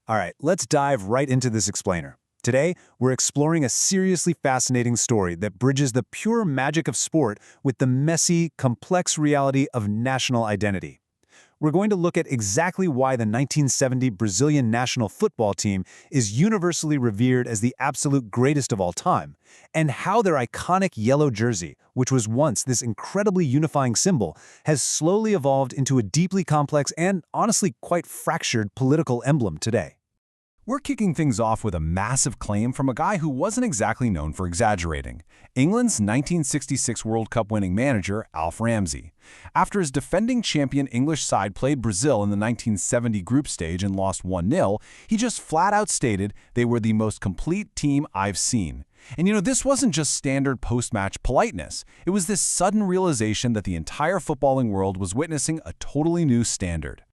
All right, let's dive right into this explainer. Today, we're exploring a seriously fascinating story that bridges the pure magic of sport with the messy, complex reality of national identity. We're going to look at exactly why the 1970 Brazilian national football team is universally revered as the absolute greatest of all time, and how their iconic yellow jersey, which was once this incredibly unifying symbol, has slowly evolved into a deeply complex and, honestly, quite fractured political emblem today. We're kicking things off with a massive claim from a guy who wasn't exactly known for exaggerating, England's 1966 World Cup winning manager, Alf Ramsey. After his defending champion English side played Brazil in the 1970 group stage and lost 1-0, he just flat out stated they were the most complete team I've seen. And this wasn't just standard post-match politeness. It was this sudden realization that the entire footballing world was witnessing a totally new standard.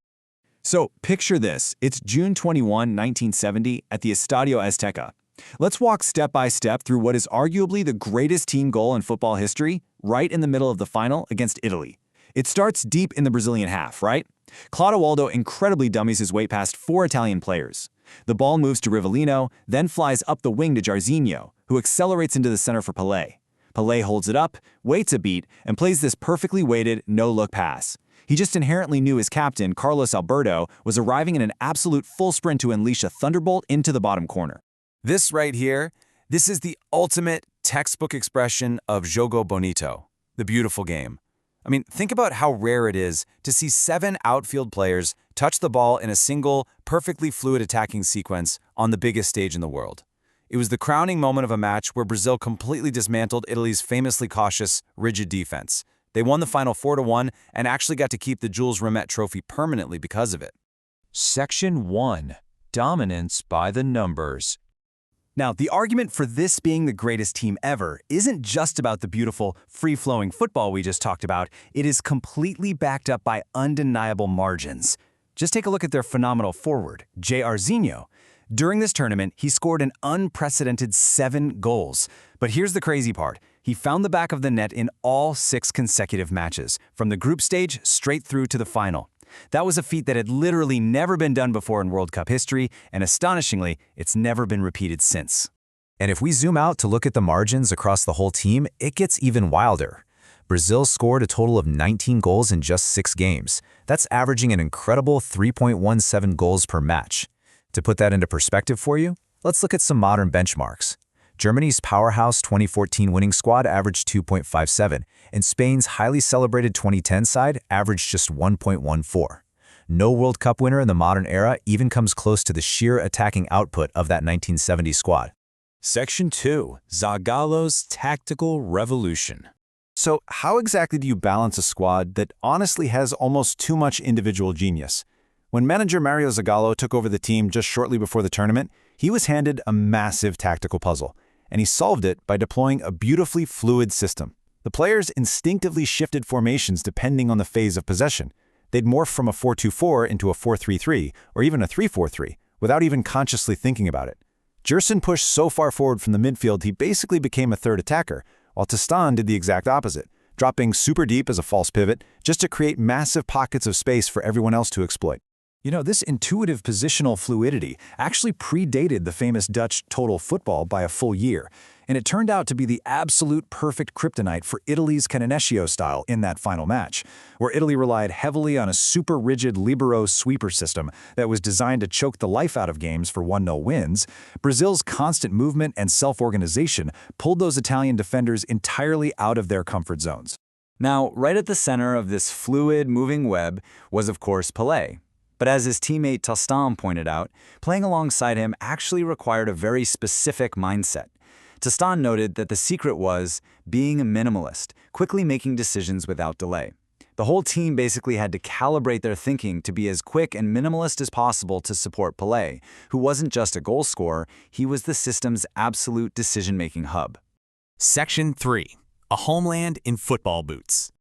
So, picture this. It's June 21, 1970, at the Estadio Azteca. Let's walk step by step through what is arguably the greatest team goal in football history, right in the middle of the final against Italy. It starts deep in the Brazilian half, right? Clodoaldo incredibly dummies his way past 4 Italian players. The ball moves to Rivellino, then flies up the wing to Jairzinho, who accelerates into the center for Pele. Pele holds it up, waits a beat, and plays this perfectly weighted, no-look pass. He just inherently knew his captain, Carlos Alberto, was arriving in an absolute full sprint to unleash a thunderbolt into the bottom corner. This right here, this is the ultimate textbook expression of jogo bonito, the beautiful game. I mean, think about how rare it is to see 7 outfield players touch the ball in a single, perfectly fluid attacking sequence on the biggest stage in the world. It was the crowning moment of a match where Brazil completely dismantled Italy's famously cautious, rigid defense. They won the final 4-1 and actually got to keep the Jules Rimet trophy permanently because of it. Section 1. Dominance by the numbers. Now, the argument for this being the greatest team ever isn't just about the beautiful, free-flowing football we just talked about. It is completely backed up by undeniable margins. Just take a look at their phenomenal forward, Jairzinho. During this tournament, he scored an unprecedented 7 goals. But here's the crazy part. He found the back of the net in all 6 consecutive matches, from the group stage straight through to the final. That was a feat that had literally never been done before in World Cup history, and astonishingly, it's never been repeated since. And if we zoom out to look at the margins across the whole team, it gets even wilder. Brazil scored a total of 19 goals in just 6 games. That's averaging an incredible 3.17 goals per match. To put that into perspective for you, let's look at some modern benchmarks. Germany's powerhouse 2014 winning squad averaged 2.57, and Spain's highly celebrated 2010 side averaged just 1.14. No World Cup winner in the modern era even comes close to the sheer attacking output of that 1970 squad. Section 2. Zagallo's Tactical Revolution. So, how exactly do you balance a squad that honestly has almost too much individual genius? When manager Mário Zagallo took over the team just shortly before the tournament, he was handed a massive tactical puzzle, and he solved it by deploying a beautifully fluid system. The players instinctively shifted formations depending on the phase of possession. They'd morph from a 4-2-4 into a 4-3-3, or even a 3-4-3, without even consciously thinking about it. Gérson pushed so far forward from the midfield he basically became a third attacker, while Tostão did the exact opposite, dropping super deep as a false pivot just to create massive pockets of space for everyone else to exploit. This intuitive positional fluidity actually predated the famous Dutch total football by a full year, and it turned out to be the absolute perfect kryptonite for Italy's Canonecchio style in that final match, where Italy relied heavily on a super rigid libero sweeper system that was designed to choke the life out of games for 1-0 wins. Brazil's constant movement and self-organization pulled those Italian defenders entirely out of their comfort zones. Now, right at the center of this fluid, moving web was, of course, Pelé. But as his teammate Tostão pointed out, playing alongside him actually required a very specific mindset. Tostão noted that the secret was being a minimalist, quickly making decisions without delay. The whole team basically had to calibrate their thinking to be as quick and minimalist as possible to support Pelé, who wasn't just a goal scorer, he was the system's absolute decision-making hub. Section 3. A Homeland in Football Boots.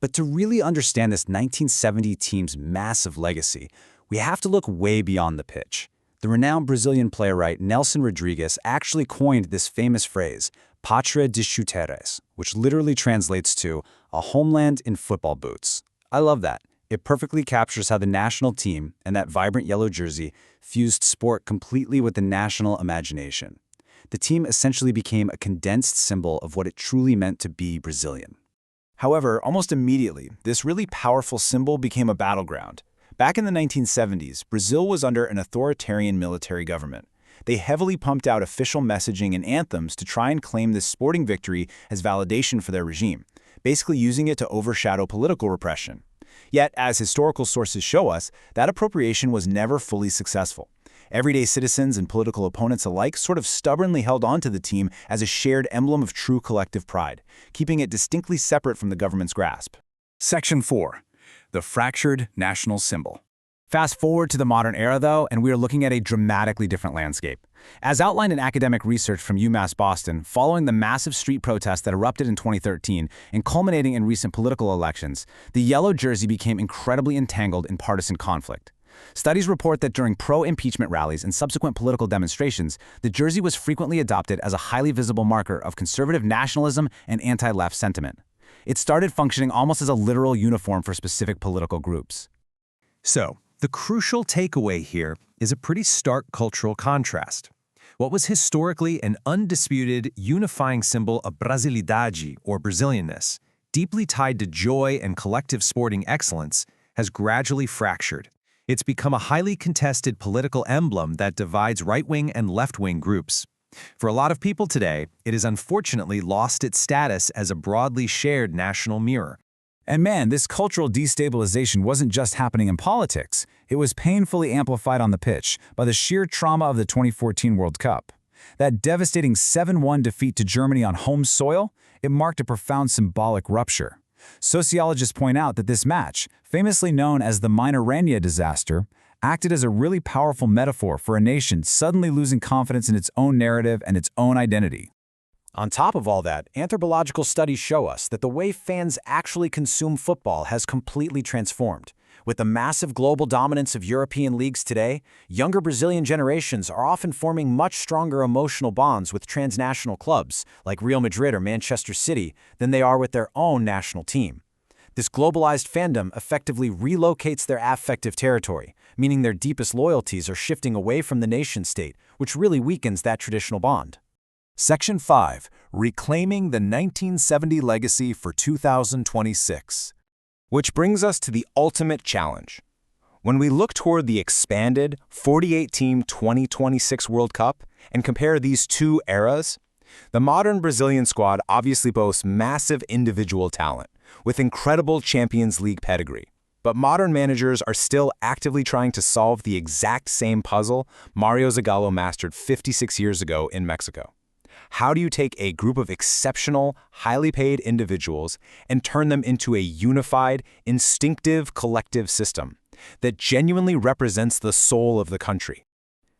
But to really understand this 1970 team's massive legacy, we have to look way beyond the pitch. The renowned Brazilian playwright Nelson Rodrigues actually coined this famous phrase, Pátria de chuteiras, which literally translates to a homeland in football boots. I love that. It perfectly captures how the national team and that vibrant yellow jersey fused sport completely with the national imagination. The team essentially became a condensed symbol of what it truly meant to be Brazilian. However, almost immediately, this really powerful symbol became a battleground. Back in the 1970s, Brazil was under an authoritarian military government. They heavily pumped out official messaging and anthems to try and claim this sporting victory as validation for their regime, basically using it to overshadow political repression. Yet, as historical sources show us, that appropriation was never fully successful. Everyday citizens and political opponents alike sort of stubbornly held on to the team as a shared emblem of true collective pride, keeping it distinctly separate from the government's grasp. Section 4. The fractured national symbol. Fast forward to the modern era, though, and we are looking at a dramatically different landscape. As outlined in academic research from UMass Boston, following the massive street protests that erupted in 2013 and culminating in recent political elections, the yellow jersey became incredibly entangled in partisan conflict. Studies report that during pro-impeachment rallies and subsequent political demonstrations, the jersey was frequently adopted as a highly visible marker of conservative nationalism and anti-left sentiment. It started functioning almost as a literal uniform for specific political groups. So, the crucial takeaway here is a pretty stark cultural contrast. What was historically an undisputed, unifying symbol of Brasilidade, or Brazilianness, deeply tied to joy and collective sporting excellence, has gradually fractured. It's become a highly contested political emblem that divides right-wing and left-wing groups. For a lot of people today, it has unfortunately lost its status as a broadly shared national mirror. And man, this cultural destabilization wasn't just happening in politics. It was painfully amplified on the pitch by the sheer trauma of the 2014 World Cup. That devastating 7-1 defeat to Germany on home soil, it marked a profound symbolic rupture. Sociologists point out that this match, famously known as the Mineirência disaster, acted as a really powerful metaphor for a nation suddenly losing confidence in its own narrative and its own identity. On top of all that, anthropological studies show us that the way fans actually consume football has completely transformed. With the massive global dominance of European leagues today, younger Brazilian generations are often forming much stronger emotional bonds with transnational clubs, like Real Madrid or Manchester City, than they are with their own national team. This globalized fandom effectively relocates their affective territory, meaning their deepest loyalties are shifting away from the nation-state, which really weakens that traditional bond. Section 5. Reclaiming the 1970 legacy for 2026. Which brings us to the ultimate challenge. When we look toward the expanded 48-team 2026 World Cup and compare these two eras, the modern Brazilian squad obviously boasts massive individual talent, with incredible Champions League pedigree. But modern managers are still actively trying to solve the exact same puzzle Mário Zagallo mastered 56 years ago in Mexico. How do you take a group of exceptional, highly paid individuals and turn them into a unified, instinctive collective system that genuinely represents the soul of the country?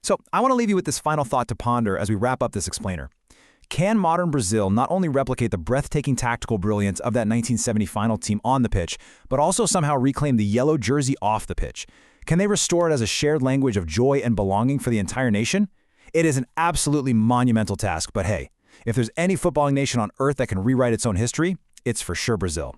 So I want to leave you with this final thought to ponder as we wrap up this explainer. Can modern Brazil not only replicate the breathtaking tactical brilliance of that 1970 final team on the pitch, but also somehow reclaim the yellow jersey off the pitch? Can they restore it as a shared language of joy and belonging for the entire nation? It is an absolutely monumental task, but hey, if there's any footballing nation on earth that can rewrite its own history, it's for sure Brazil.